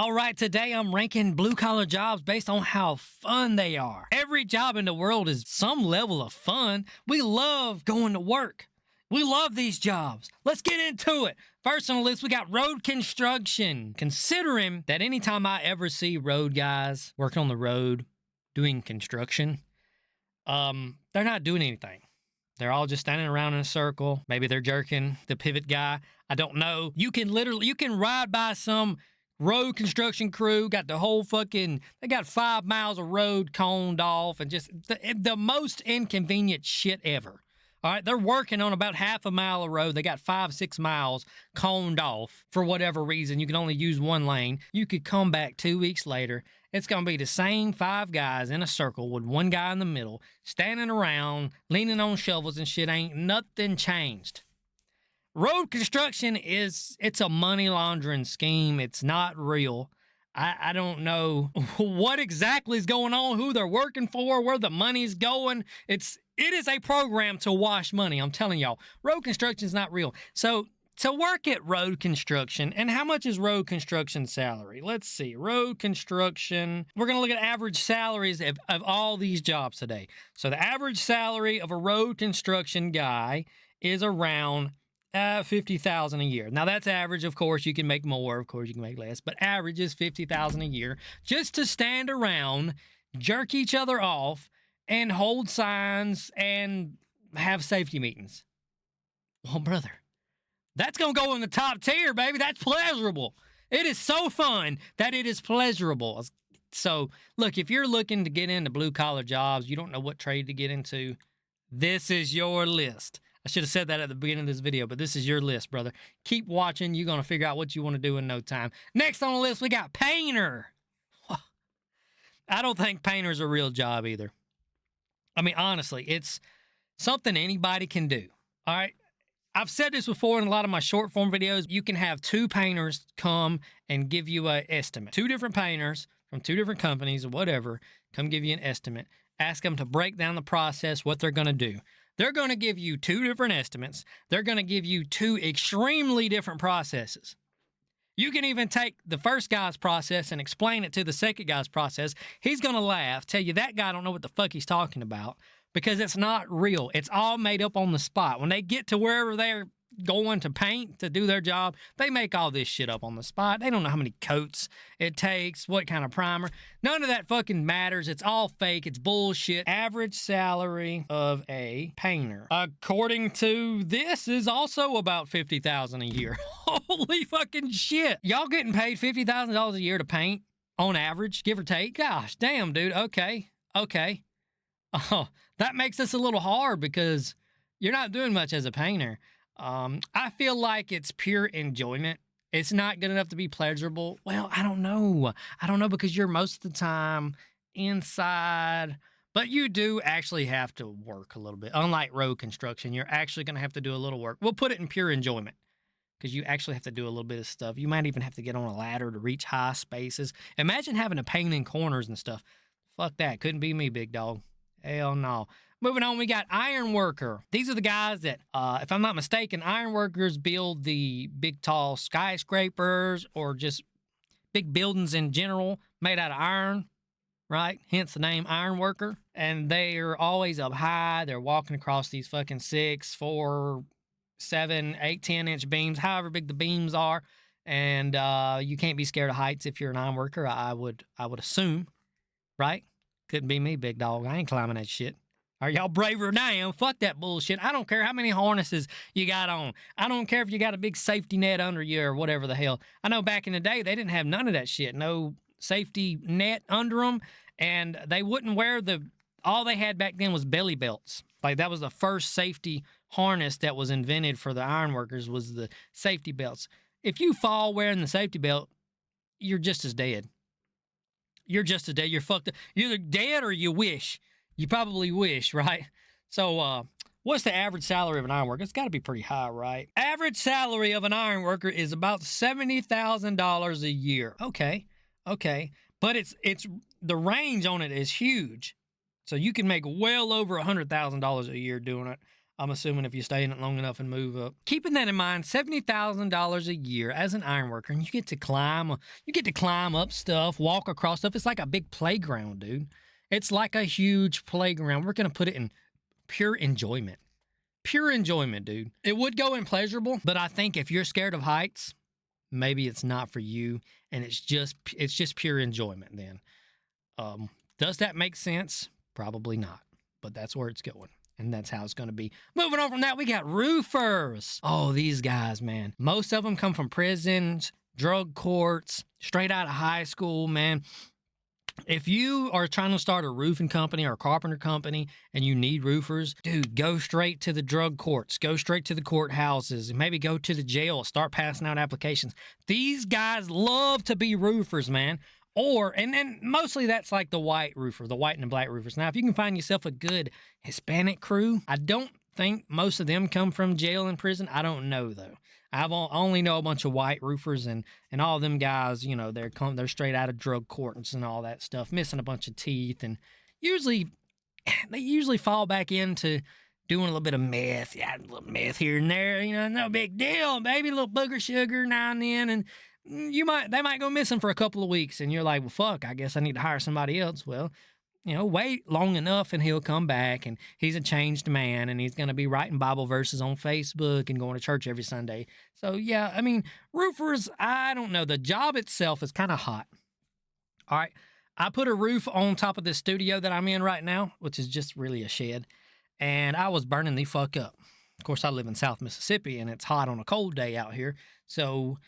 All right, today I'm ranking blue-collar jobs based on how fun they are. Every job in the world is some level of fun. We love going to work. We love these jobs. Let's get into it. First on the list, we got road construction. Considering that anytime I ever see road guys working on the road doing construction, they're not doing anything. They're all just standing around in a circle. Maybe they're jerking the pivot guy. I don't know. You can ride by some road construction crew, got the whole they got 5 miles of road coned off and just the most inconvenient shit ever. All right, they're working on about half a mile of road. They got 5-6 miles coned off for whatever reason. You can only use one lane. You could come back 2 weeks later. It's going to be the same 5 guys in a circle with one guy in the middle, standing around, leaning on shovels and shit. Ain't nothing changed. Road construction it's a money laundering scheme. It's not real. I don't know what exactly is going on, who they're working for, where the money's going. It is a program to wash money. I'm telling y'all, road construction is not real. So to work at road construction, and how much is road construction salary? Let's see, road construction. We're going to look at average salaries of all these jobs today. So the average salary of a road construction guy is around $50,000 a year. Now that's average. Of course, you can make more. Of course, you can make less. But average is $50,000 a year just to stand around, jerk each other off, and hold signs and have safety meetings. Well, brother, that's going to go in the top tier, baby. That's pleasurable. It is so fun that it is pleasurable. So, look, if you're looking to get into blue-collar jobs, you don't know what trade to get into, this is your list. I should have said that at the beginning of this video, but this is your list, brother. Keep watching. You're going to figure out what you want to do in no time. Next on the list, we got painter. I don't think painter's a real job either. I mean, honestly, it's something anybody can do. All right? I've said this before in a lot of my short form videos. You can have 2 painters come and give you an estimate. 2 different painters from 2 different companies or whatever come give you an estimate. Ask them to break down the process, what they're going to do. They're going to give you 2 different estimates. They're going to give you 2 extremely different processes. You can even take the first guy's process and explain it to the second guy's process. He's going to laugh, tell you that guy don't know what the fuck he's talking about because it's not real. It's all made up on the spot. When they get to wherever they're going to paint to do their job, they make all this shit up on the spot. They don't know how many coats it takes, what kind of primer. None of that fucking matters. It's all fake. It's bullshit. Average salary of a painter, according to this, is also about $50,000 a year. Holy fucking shit. Y'all getting paid $50,000 a year to paint on average, give or take? Gosh, damn, dude. Okay. Oh, that makes this a little hard because you're not doing much as a painter. I feel like it's pure enjoyment. It's not good enough to be pleasurable. Well, I don't know because you're most of the time inside, but you do actually have to work a little bit. Unlike road construction, you're actually going to have to do a little work. We'll put it in pure enjoyment because you actually have to do a little bit of stuff. You might even have to get on a ladder to reach high spaces. Imagine having to paint in corners and stuff. Fuck that. Couldn't be me, big dog. Hell no. Moving on, we got iron worker. These are the guys that, if I'm not mistaken, iron workers build the big, tall skyscrapers or just big buildings in general made out of iron, right? Hence the name iron worker. And they're always up high. They're walking across these fucking 6, 4, 7, 8, 10-inch beams, however big the beams are. And you can't be scared of heights if you're an iron worker, I would assume, right? Couldn't be me, big dog. I ain't climbing that shit. Are y'all braver than I am? Fuck that bullshit. I don't care how many harnesses you got on. I don't care if you got a big safety net under you or whatever the hell. I know back in the day, they didn't have none of that shit. No safety net under them. And they wouldn't wear all they had back then was belly belts. Like that was the first safety harness that was invented for the ironworkers was the safety belts. If you fall wearing the safety belt, you're just as dead. You're just as dead. You're fucked up. You're either dead or you wish. You probably wish, right? So, what's the average salary of an iron worker? It's got to be pretty high, right? Average salary of an iron worker is about $70,000 a year. Okay. But it's the range on it is huge. So you can make well over $100,000 a year doing it. I'm assuming if you stay in it long enough and move up. Keeping that in mind, $70,000 a year as an iron worker, and you get to climb up stuff, walk across stuff. It's like a big playground, dude. It's like a huge playground. We're going to put it in pure enjoyment. Pure enjoyment, dude. It would go in pleasurable, but I think if you're scared of heights, maybe it's not for you, and it's just pure enjoyment then. Does that make sense? Probably not, but that's where it's going. And that's how it's going to be. Moving on from that, we got roofers. Oh, these guys, man. Most of them come from prisons, drug courts, straight out of high school, man. If you are trying to start a roofing company or a carpenter company and you need roofers, dude, go straight to the drug courts. Go straight to the courthouses. And maybe go to the jail. Start passing out applications. These guys love to be roofers, man. And then mostly that's like the white roofer, the white and the black roofers. Now, if you can find yourself a good Hispanic crew, I don't think most of them come from jail and prison. I don't know, though. I only know a bunch of white roofers, and all them guys, you know, they're straight out of drug courts and all that stuff, missing a bunch of teeth, and they usually fall back into doing a little bit of meth. Yeah, a little meth here and there, you know, no big deal, baby, a little booger sugar now and then, and they might go missing for a couple of weeks, and you're like, well, fuck, I guess I need to hire somebody else. Well, you know, wait long enough and he'll come back, and he's a changed man, and he's going to be writing Bible verses on Facebook and going to church every Sunday. So, yeah, I mean, roofers, I don't know. The job itself is kind of hot. All right, I put a roof on top of this studio that I'm in right now, which is just really a shed, and I was burning the fuck up. Of course, I live in South Mississippi, and it's hot on a cold day out here, so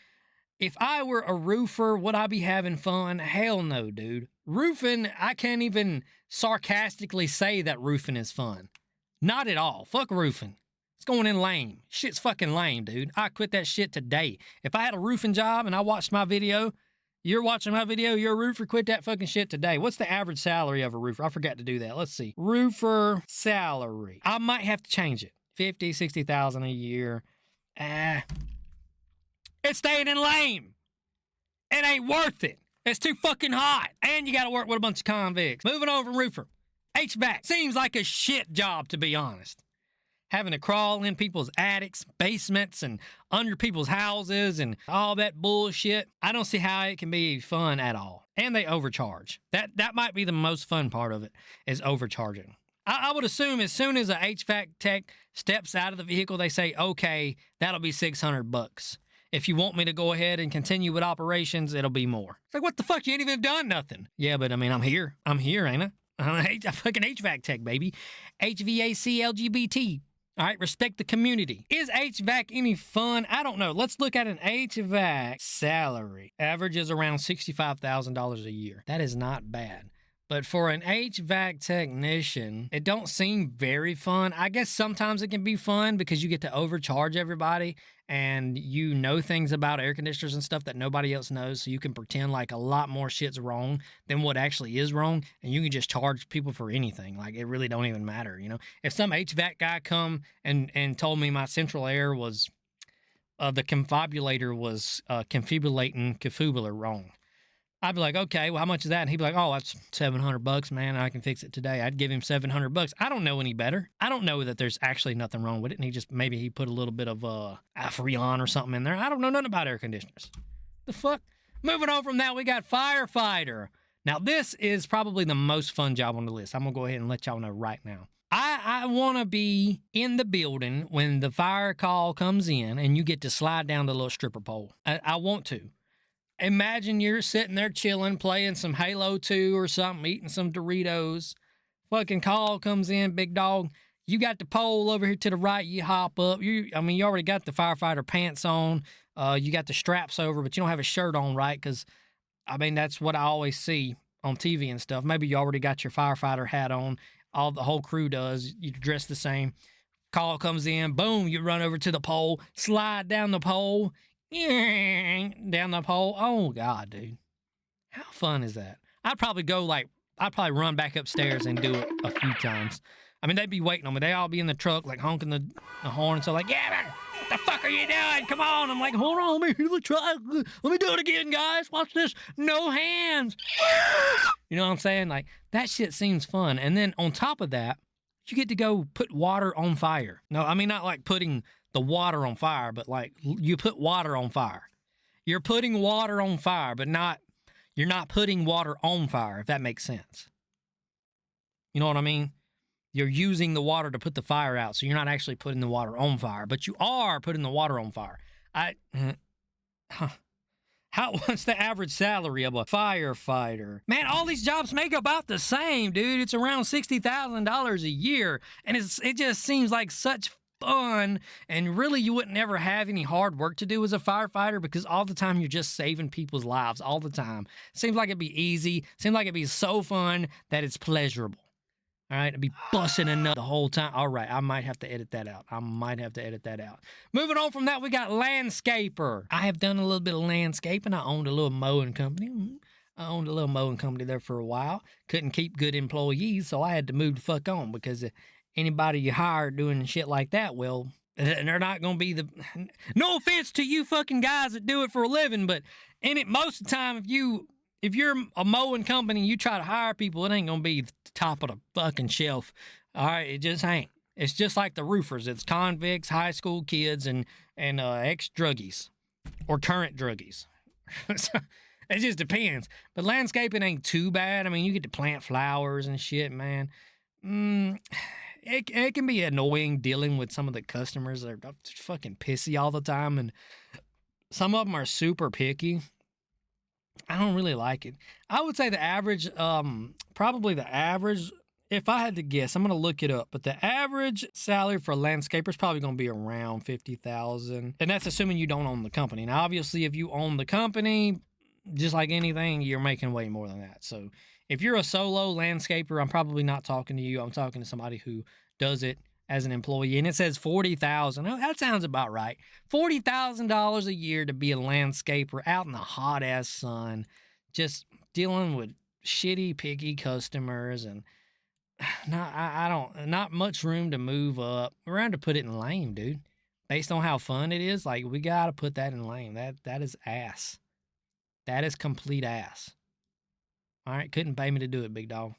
if I were a roofer, would I be having fun? Hell no, dude. Roofing, I can't even sarcastically say that roofing is fun. Not at all. Fuck roofing. It's going in lame. Shit's fucking lame, dude. I quit that shit today. If I had a roofing job and I watched my video, you're watching my video, you're a roofer, quit that fucking shit today. What's the average salary of a roofer? I forgot to do that. Let's see. Roofer salary. I might have to change it. 50, 60,000 a year. It's staying in lame. It ain't worth it. It's too fucking hot. And you got to work with a bunch of convicts. Moving on from roofer. HVAC. Seems like a shit job, to be honest. Having to crawl in people's attics, basements, and under people's houses and all that bullshit. I don't see how it can be fun at all. And they overcharge. That might be the most fun part of it, is overcharging. I would assume as soon as a HVAC tech steps out of the vehicle, they say, okay, that'll be $600. If you want me to go ahead and continue with operations, it'll be more. It's like, what the fuck? You ain't even done nothing. Yeah, but I mean, I'm here. Ain't I? I'm a fucking HVAC tech, baby. HVAC LGBT. All right, respect the community. Is HVAC any fun? I don't know. Let's look at an HVAC salary. Average is around $65,000 a year. That is not bad. But for an HVAC technician, it don't seem very fun. I guess sometimes it can be fun because you get to overcharge everybody and you know things about air conditioners and stuff that nobody else knows, so you can pretend like a lot more shit's wrong than what actually is wrong, and you can just charge people for anything. Like, it really don't even matter, you know? If some HVAC guy come and told me my central air was, the confibulator was confibulating wrong, I'd be like, okay, well, how much is that? And he'd be like, oh, that's $700, man. I can fix it today. I'd give him $700. I don't know any better. I don't know that there's actually nothing wrong with it. And maybe he put a little bit of Freon or something in there. I don't know nothing about air conditioners. The fuck? Moving on from that, we got firefighter. Now, this is probably the most fun job on the list. I'm going to go ahead and let y'all know right now. I want to be in the building when the fire call comes in and you get to slide down the little stripper pole. I want to. Imagine you're sitting there chilling, playing some Halo 2 or something, eating some Doritos. Fucking call comes in, big dog. You got the pole over here to the right. You hop up. You already got the firefighter pants on. You got the straps over, but you don't have a shirt on, right? Because, I mean, that's what I always see on TV and stuff. Maybe you already got your firefighter hat on. The whole crew does. You dress the same. Call comes in. Boom, you run over to the pole. Slide down the pole. Down the pole. Oh, God, dude. How fun is that? I'd probably run back upstairs and do it a few times. I mean, they'd be waiting on me. They all be in the truck, like, honking the horn. So, like, yeah, man, what the fuck are you doing? Come on. I'm like, hold on, let me try. Let me do it again, guys. Watch this. No hands. You know what I'm saying? Like, that shit seems fun. And then on top of that, You get to go put water on fire. No, I mean, not like putting the water on fire, but like you put water on fire. You're putting water on fire, but you're not putting water on fire, if that makes sense. You know what I mean? You're using the water to put the fire out, so you're not actually putting the water on fire, but you are putting the water on fire. What's the average salary of a firefighter? Man, all these jobs make about the same, dude. It's around $60,000 a year, and it just seems like such fun, and really you wouldn't ever have any hard work to do as a firefighter because all the time you're just saving people's lives all the time. Seems like it'd be easy. Seems like it'd be so fun that it's pleasurable. All right, I'd be busting a nut the whole time. All right, I might have to edit that out. Moving on from that, we got landscaper. I have done a little bit of landscaping. I owned a little mowing company. There for a while. Couldn't keep good employees, so I had to move the fuck on because anybody you hire doing shit like that, well, they're not going to be the... No offense to you fucking guys that do it for a living, but most of the time, if you're a mowing company and you try to hire people, it ain't going to be the top of the fucking shelf. All right, it just ain't. It's just like the roofers. It's convicts, high school kids, and ex-druggies or current druggies. It just depends. But landscaping ain't too bad. I mean, you get to plant flowers and shit, man. It can be annoying dealing with some of the customers that are fucking pissy all the time, and some of them are super picky. I don't really like it. I would say the average, if I had to guess, I'm going to look it up, but the average salary for a landscaper is probably going to be around $50,000. And that's assuming you don't own the company. Now, obviously, if you own the company, just like anything, you're making way more than that. So if you're a solo landscaper, I'm probably not talking to you. I'm talking to somebody who does it as an employee, and it says $40,000. Oh, that sounds about right. $40,000 a year to be a landscaper out in the hot ass sun, just dealing with shitty, picky customers, and not much room to move up. We're going to put it in lame, dude. Based on how fun it is, like we got to put that in lame. That is ass. That is complete ass. All right, couldn't pay me to do it, big dog.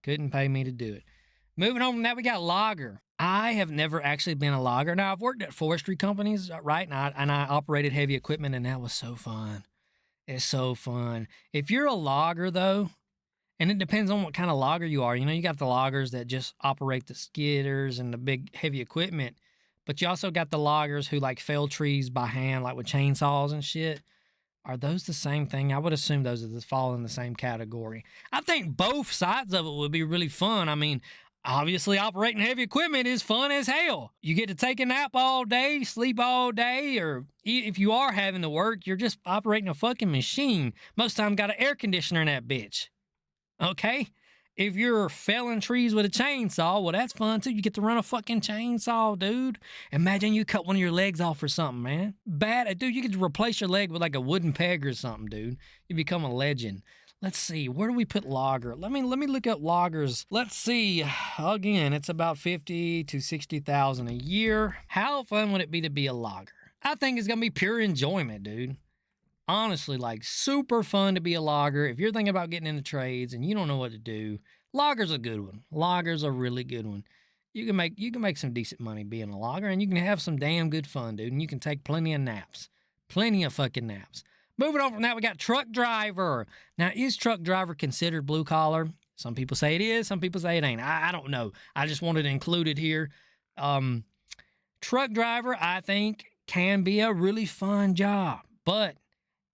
Couldn't pay me to do it. Moving on from that, we got logger. I have never actually been a logger. Now, I've worked at forestry companies, right? And I operated heavy equipment, and that was so fun. It's so fun. If you're a logger, though, and it depends on what kind of logger you are. You know, you got the loggers that just operate the skidders and the big heavy equipment, but you also got the loggers who, like, fell trees by hand, like with chainsaws and shit. Are those the same thing? I would assume those fall in the same category. I think both sides of it would be really fun. I mean, obviously, operating heavy equipment is fun as hell. You get to take a nap all day, sleep all day, or if you are having to work, you're just operating a fucking machine. Most of the time, got an air conditioner in that bitch. Okay? If you're felling trees with a chainsaw, well, that's fun too. You get to run a fucking chainsaw, dude. Imagine you cut one of your legs off or something, man. Dude, you could replace your leg with like a wooden peg or something, dude. You become a legend. Let's see, where do we put logger? Let me look up loggers. Let's see. Again, it's about $50,000 to $60,000 a year. How fun would it be to be a logger? I think it's gonna be pure enjoyment, dude. Honestly, like super fun to be a logger. If you're thinking about getting into trades and you don't know what to do, logger's a good one. Logger's a really good one. You can make some decent money being a logger, and you can have some damn good fun, dude. And you can take plenty of naps, plenty of fucking naps. Moving on from that, we got truck driver. Now, is truck driver considered blue collar? Some people say it is. Some people say it ain't. I don't know. I just wanted to include it here. Truck driver, I think, can be a really fun job, but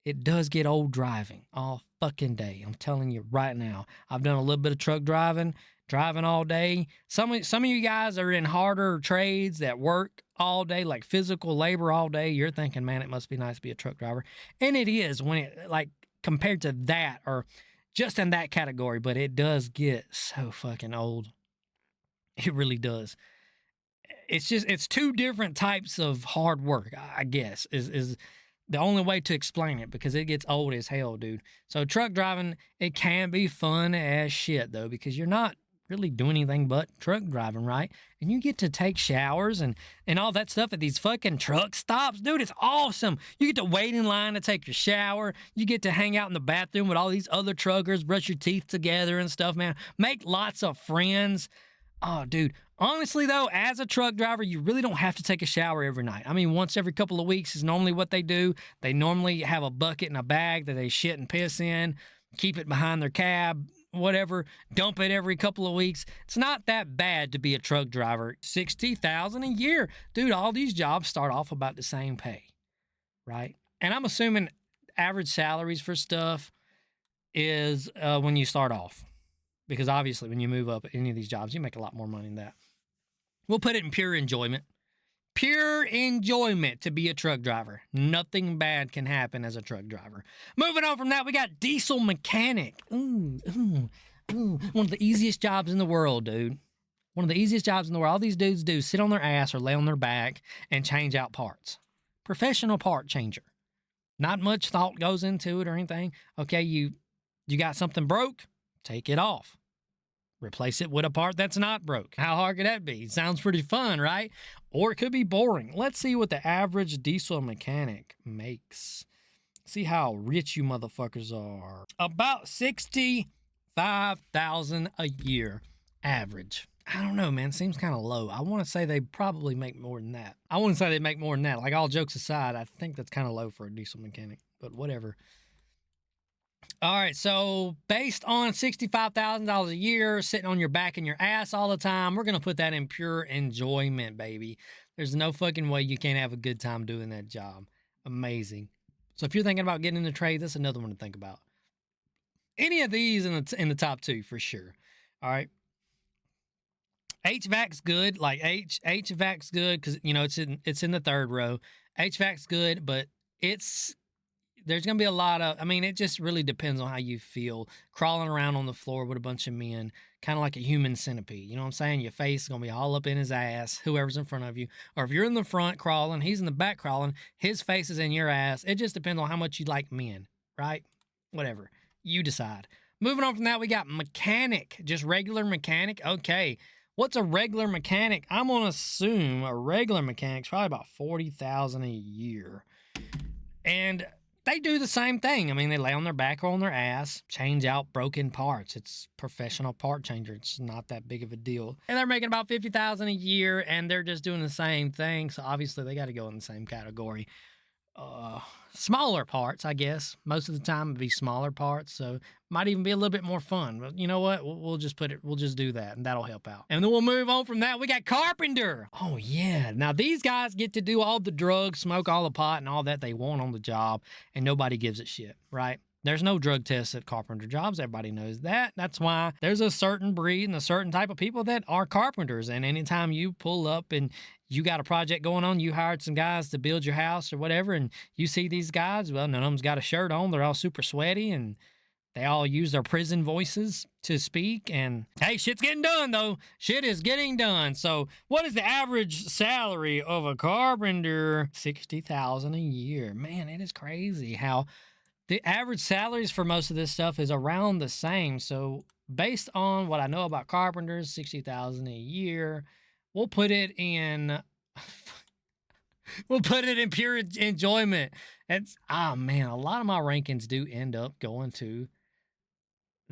it does get old driving all fucking day. I'm telling you right now. I've done a little bit of truck driving all day. Some of you guys are in harder trades that work all day, like physical labor all day. You're thinking, man, it must be nice to be a truck driver. And it is when it, like, compared to that, or just in that category, but it does get so fucking old. It really does. It's two different types of hard work, I guess, is the only way to explain it, because it gets old as hell, dude. So truck driving, it can be fun as shit, though, because you're not really doing anything but truck driving, right? And you get to take showers and all that stuff at these fucking truck stops. Dude, it's awesome. You get to wait in line to take your shower. You get to hang out in the bathroom with all these other truckers, brush your teeth together and stuff, man. Make lots of friends. Oh, dude. Honestly, though, as a truck driver, you really don't have to take a shower every night. I mean, once every couple of weeks is normally what they do. They normally have a bucket and a bag that they shit and piss in, keep it behind their cab, whatever, dump it every couple of weeks. It's not that bad to be a truck driver. $60,000 a year. Dude, all these jobs start off about the same pay, right? And I'm assuming average salaries for stuff is when you start off. Because obviously, when you move up any of these jobs, you make a lot more money than that. We'll put it in pure enjoyment. Pure enjoyment to be a truck driver. Nothing bad can happen as a truck driver. Moving on from that, we got diesel mechanic. One of the easiest jobs in the world, dude. One of the easiest jobs in the world. All these dudes do is sit on their ass or lay on their back and change out parts. Professional part changer. Not much thought goes into it or anything. Okay, you got something broke, take it off. Replace it with a part that's not broke. How hard could that be? Sounds pretty fun, right? Or it could be boring. Let's see what the average diesel mechanic makes. See how rich you motherfuckers are. About $65,000 a year average. I don't know, man. Seems kind of low. I want to say they probably make more than that. I wouldn't say they make more than that. Like, all jokes aside, I think that's kind of low for a diesel mechanic, but whatever. All right, so based on $65,000 a year, sitting on your back and your ass all the time, we're going to put that in pure enjoyment, baby. There's no fucking way you can't have a good time doing that job. Amazing. So if you're thinking about getting in the trade, that's another one to think about. Any of these in the top two for sure. All right. HVAC's good. Like HVAC's good because, you know, it's in the third row. HVAC's good, but there's going to be a lot of, I mean, it just really depends on how you feel. Crawling around on the floor with a bunch of men, kind of like a human centipede. You know what I'm saying? Your face is going to be all up in his ass, whoever's in front of you. Or if you're in the front crawling, he's in the back crawling, his face is in your ass. It just depends on how much you like men, right? Whatever. You decide. Moving on from that, we got mechanic. Just regular mechanic. Okay. What's a regular mechanic? I'm going to assume a regular mechanic's probably about $40,000 a year. And they do the same thing. I mean, they lay on their back or on their ass, change out broken parts. It's professional part changer. It's not that big of a deal. And they're making about $50,000 a year, and they're just doing the same thing. So obviously, they got to go in the same category. Smaller parts, I guess. Most of the time, it'd be smaller parts. So might even be a little bit more fun. But you know what? We'll just do that, and that'll help out. And then we'll move on from that. We got carpenter. Oh, yeah. Now, these guys get to do all the drugs, smoke all the pot, and all that they want on the job, and nobody gives a shit, right? There's no drug tests at carpenter jobs. Everybody knows that. That's why there's a certain breed and a certain type of people that are carpenters. And anytime you pull up and you got a project going on, you hired some guys to build your house or whatever, and you see these guys, well, none of them's got a shirt on. They're all super sweaty, and they all use their prison voices to speak. And hey, shit's getting done, though. Shit is getting done. So what is the average salary of a carpenter? $60,000 a year. Man, it is crazy how the average salaries for most of this stuff is around the same. So based on what I know about carpenters, $60,000 a year, we'll put it in pure enjoyment. Man, a lot of my rankings do end up going to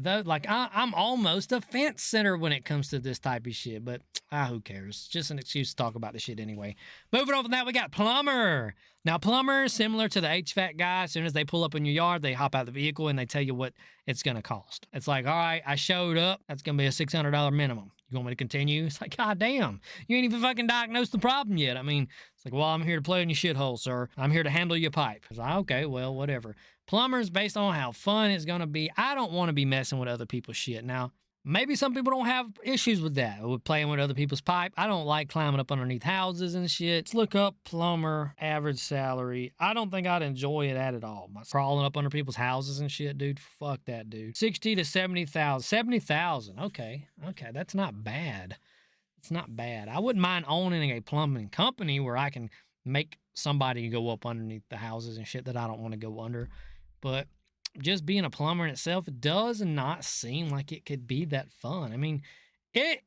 I'm almost a fence sitter when it comes to this type of shit, but who cares? Just an excuse to talk about the shit anyway. Moving on from that, we got plumber. Now, plumber, similar to the HVAC guy, as soon as they pull up in your yard, they hop out of the vehicle and they tell you what it's going to cost. It's like, all right, I showed up. That's going to be a $600 minimum. You want me to continue? It's like, God damn, you ain't even fucking diagnosed the problem yet. I mean, it's like, well, I'm here to play in your shithole, sir. I'm here to handle your pipe. It's like, okay, well, whatever. Plumbers, based on how fun it's going to be, I don't want to be messing with other people's shit. Now, maybe some people don't have issues with that, with playing with other people's pipe. I don't like climbing up underneath houses and shit. Let's look up plumber average salary. I don't think I'd enjoy it at all. Crawling up under people's houses and shit, dude. Fuck that, dude. 60 to 70,000. 70,000. Okay, that's not bad. It's not bad. I wouldn't mind owning a plumbing company where I can make somebody go up underneath the houses and shit that I don't want to go under. But just being a plumber in itself, it does not seem like it could be that fun. I mean, it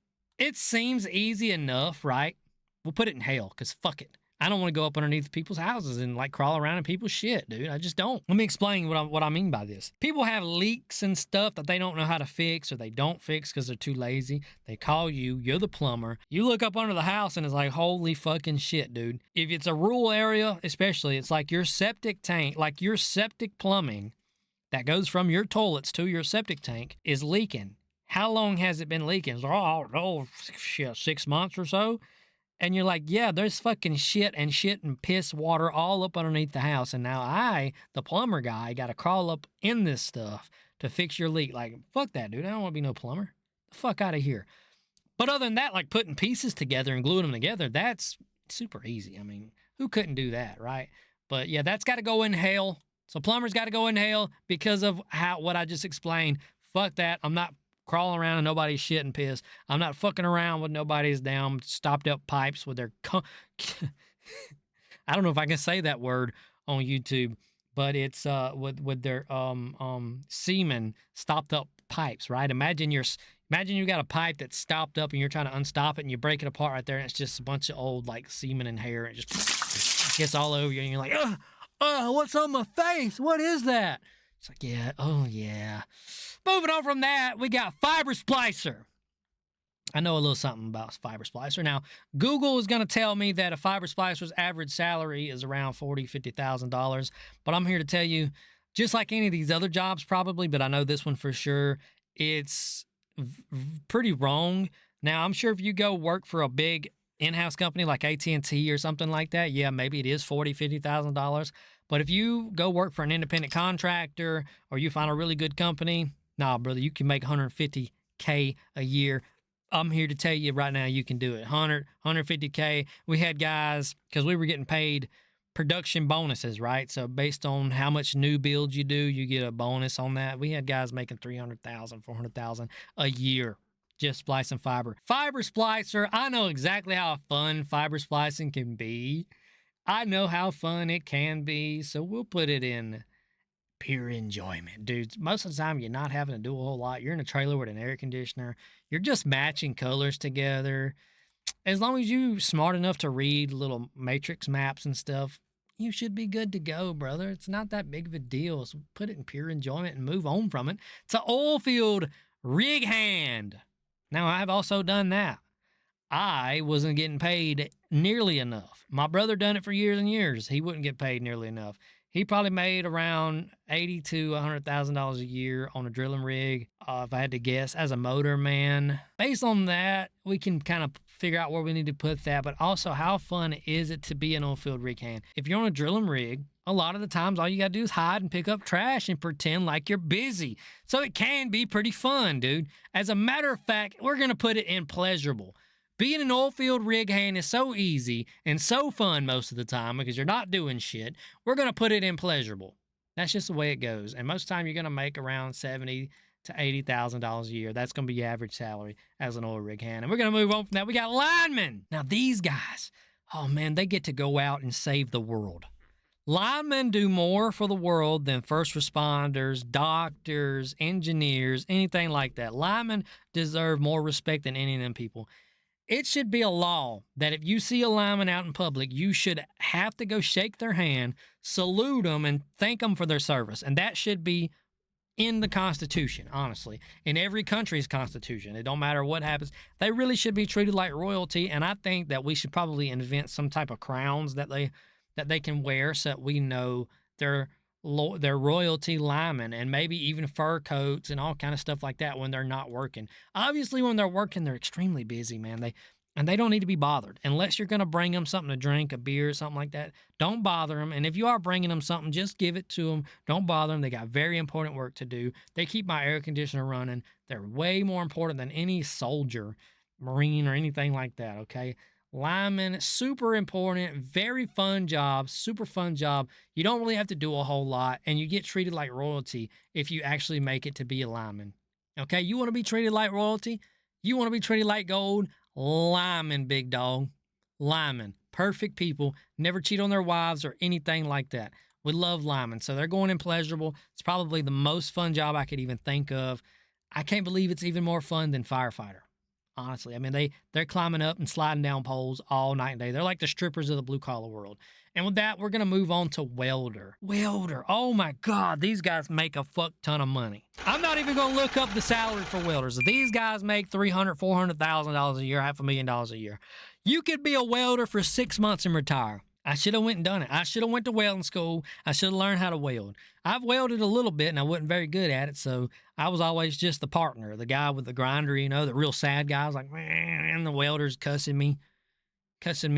seems easy enough, right? We'll put it in hell, because fuck it. I don't want to go up underneath people's houses and like crawl around in people's shit, dude. I just don't. Let me explain what I mean by this. People have leaks and stuff that they don't know how to fix or they don't fix because they're too lazy. They call you, you're the plumber. You look up under the house and it's like, holy fucking shit, dude. If it's a rural area, especially, it's like your septic tank, like your septic plumbing that goes from your toilets to your septic tank is leaking. How long has it been leaking? It's like, oh, shit, 6 months or so. And you're like, yeah, there's fucking shit and piss water all up underneath the house. And now I, the plumber guy, got to crawl up in this stuff to fix your leak. Like, fuck that, dude. I don't want to be no plumber. The fuck out of here. But other than that, like putting pieces together and gluing them together, that's super easy. I mean, who couldn't do that, right? But yeah, that's got to go in hell. So plumbers got to go in hell because of what I just explained. Fuck that. I'm not crawling around in nobody's shit and piss. I'm not fucking around with nobody's damn stopped up pipes with their I don't know if I can say that word on YouTube, but it's with their semen stopped up pipes, right? Imagine you got a pipe that's stopped up and you're trying to unstop it and you break it apart right there and it's just a bunch of old like semen and hair and it just gets all over you and you're like, what's on my face? What is that? It's like, yeah, oh yeah. Moving on from that, we got Fiber Splicer. I know a little something about Fiber Splicer. Now, Google is going to tell me that a Fiber Splicer's average salary is around $40,000, $50,000. But I'm here to tell you, just like any of these other jobs probably, but I know this one for sure, it's pretty wrong. Now, I'm sure if you go work for a big in-house company like AT&T or something like that, yeah, maybe it is $40,000, $50,000. But if you go work for an independent contractor or you find a really good company, nah, brother, you can make $150K a year. I'm here to tell you right now you can do it. 150K. We had guys, because we were getting paid production bonuses, right? So based on how much new builds you do, you get a bonus on that. We had guys making $300,000, $400,000 a year just splicing fiber. Fiber Splicer, I know exactly how fun fiber splicing can be. I know how fun it can be, so we'll put it in pure enjoyment, dude. Most of the time, you're not having to do a whole lot. You're in a trailer with an air conditioner. You're just matching colors together. As long as you're smart enough to read little matrix maps and stuff, you should be good to go, brother. It's not that big of a deal. So put it in pure enjoyment and move on from it. It's an oil field rig hand. Now, I've also done that. I wasn't getting paid nearly enough. My brother done it for years and years. He wouldn't get paid nearly enough. He probably made around $80,000 to $100,000 a year on a drilling rig, if I had to guess, as a motor man. Based on that, we can kind of figure out where we need to put that, but also how fun is it to be an oilfield rig hand? If you're on a drilling rig, a lot of the times all you got to do is hide and pick up trash and pretend like you're busy. So it can be pretty fun, dude. As a matter of fact, we're going to put it in pleasurable. Being an oilfield rig hand is so easy and so fun most of the time because you're not doing shit. We're going to put it in pleasurable. That's just the way it goes. And most of the time you're going to make around $70,000 to $80,000 a year. That's going to be your average salary as an oil rig hand. And we're going to move on from that. We got linemen. Now these guys, oh man, they get to go out and save the world. Linemen do more for the world than first responders, doctors, engineers, anything like that. Linemen deserve more respect than any of them people. It should be a law that if you see a lineman out in public, you should have to go shake their hand, salute them, and thank them for their service. And that should be in the Constitution, honestly. In every country's Constitution. It don't matter what happens. They really should be treated like royalty, and I think that we should probably invent some type of crowns that they can wear so that we know they're royalty linemen, and maybe even fur coats and all kind of stuff like that when they're not working. Obviously, when they're working, they're extremely busy, man. They don't need to be bothered. Unless you're going to bring them something to drink, a beer, something like that, don't bother them. And if you are bringing them something, just give it to them. Don't bother them. They got very important work to do. They keep my air conditioner running. They're way more important than any soldier, Marine, or anything like that, okay? Lineman, super important, very fun job, super fun job. You don't really have to do a whole lot, and you get treated like royalty if you actually make it to be a lineman. Okay, you want to be treated like royalty? You want to be treated like gold? Lineman, big dog. Lineman, perfect people, never cheat on their wives or anything like that. We love linemen, so they're going in pleasurable. It's probably the most fun job I could even think of. I can't believe it's even more fun than firefighter. Honestly, I mean, they're climbing up and sliding down poles all night and day. They're like the strippers of the blue collar world. And with that, we're gonna move on to welder. Welder, oh my God, these guys make a fuck ton of money. I'm not even gonna look up the salary for welders. These guys make $300,000, $400,000 a year, $500,000 a year. You could be a welder for 6 months and retire. I should have went and done it. I should have went to welding school. I should have learned how to weld. I've welded a little bit and I wasn't very good at it, so I was always just the partner, the guy with the grinder, you know, the real sad guy. I was like, man, and the welder's cussing me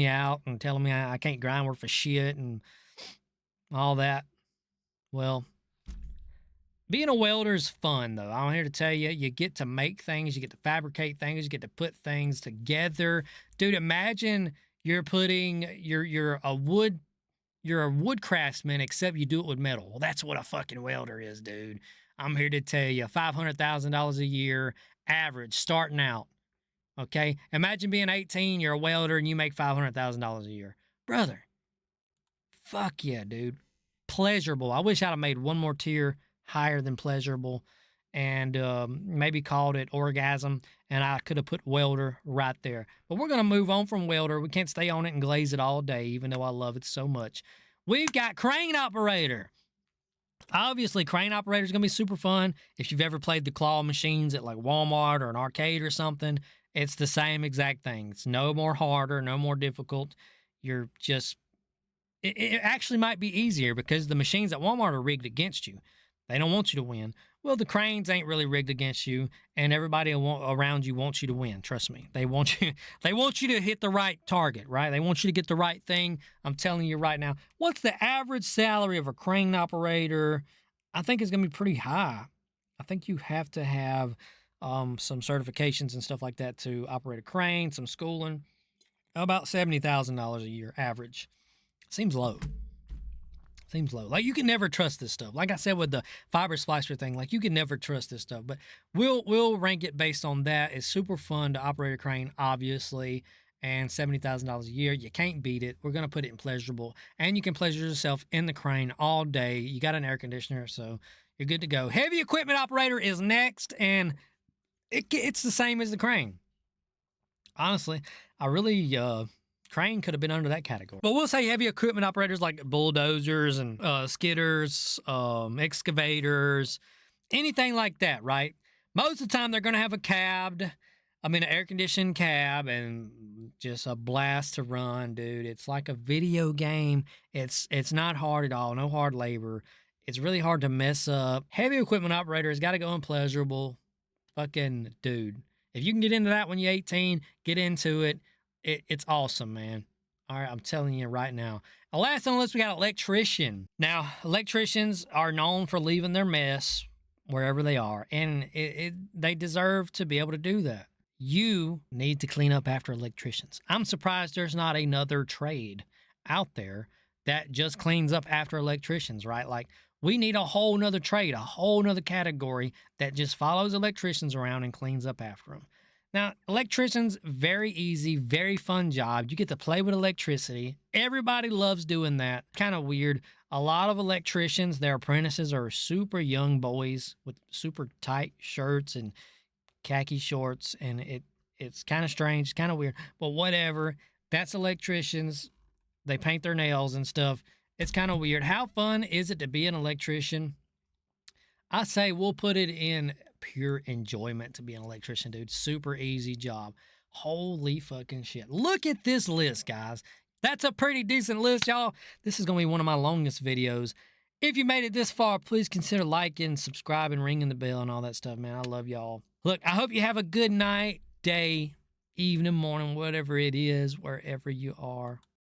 out and telling me I can't grind work for shit and all that. Well, being a welder is fun, though. I'm here to tell you, you get to make things, you get to fabricate things, you get to put things together. Dude, imagine you're putting, you're a wood craftsman, except you do it with metal. Well, that's what a fucking welder is, dude. I'm here to tell you, $500,000 a year average starting out. Okay? Imagine being 18, you're a welder, and you make $500,000 a year. Brother, fuck yeah, dude. Pleasurable. I wish I'd have made one more tier higher than pleasurable and maybe called it orgasm, and I could have put welder right there. But we're going to move on from welder. We can't stay on it and glaze it all day, even though I love it so much. We've got crane operator. Obviously, crane operator is going to be super fun. If you've ever played the claw machines at like Walmart or an arcade or something, it's the same exact thing. It's no more harder, no more difficult. You're just, it actually might be easier because the machines at Walmart are rigged against you. They don't want you to win. Well, the cranes ain't really rigged against you, and everybody around you wants you to win. Trust me. They want you to hit the right target, right? They want you to get the right thing. I'm telling you right now. What's the average salary of a crane operator? I think it's going to be pretty high. I think you have to have some certifications and stuff like that to operate a crane, some schooling. About $70,000 a year average. Seems low. Like, you can never trust this stuff. Like I said with the fiber splicer thing, like, you can never trust this stuff. But we'll rank it based on that. It's super fun to operate a crane, obviously, and $70,000 a year. You can't beat it. We're going to put it in pleasurable. And you can pleasure yourself in the crane all day. You got an air conditioner, so you're good to go. Heavy equipment operator is next, and it's the same as the crane. Honestly, I really... crane could have been under that category. But we'll say heavy equipment operators like bulldozers and skidders, excavators, anything like that, right? Most of the time they're going to have an air-conditioned cab, and just a blast to run, dude. It's like a video game. It's not hard at all. No hard labor. It's really hard to mess up. Heavy equipment operators got to go in pleasurable. Fucking dude. If you can get into that when you're 18, get into it. It's awesome, man. All right, I'm telling you right now. Last on the list, we got electrician. Now, electricians are known for leaving their mess wherever they are, and they deserve to be able to do that. You need to clean up after electricians. I'm surprised there's not another trade out there that just cleans up after electricians, right? Like, we need a whole nother trade, a whole nother category that just follows electricians around and cleans up after them. Now, electricians, very easy, very fun job. You get to play with electricity. Everybody loves doing that. Kind of weird. A lot of electricians, their apprentices are super young boys with super tight shirts and khaki shorts, and it's kind of strange, kind of weird. But whatever. That's electricians. They paint their nails and stuff. It's kind of weird. How fun is it to be an electrician? I say we'll put it in pure enjoyment to be an electrician, dude. Super easy job. Holy fucking shit. Look at this list, guys. That's a pretty decent list, y'all. This is going to be one of my longest videos. If you made it this far, please consider liking, subscribing, ringing the bell, and all that stuff, man. I love y'all. Look, I hope you have a good night, day, evening, morning, whatever it is, wherever you are.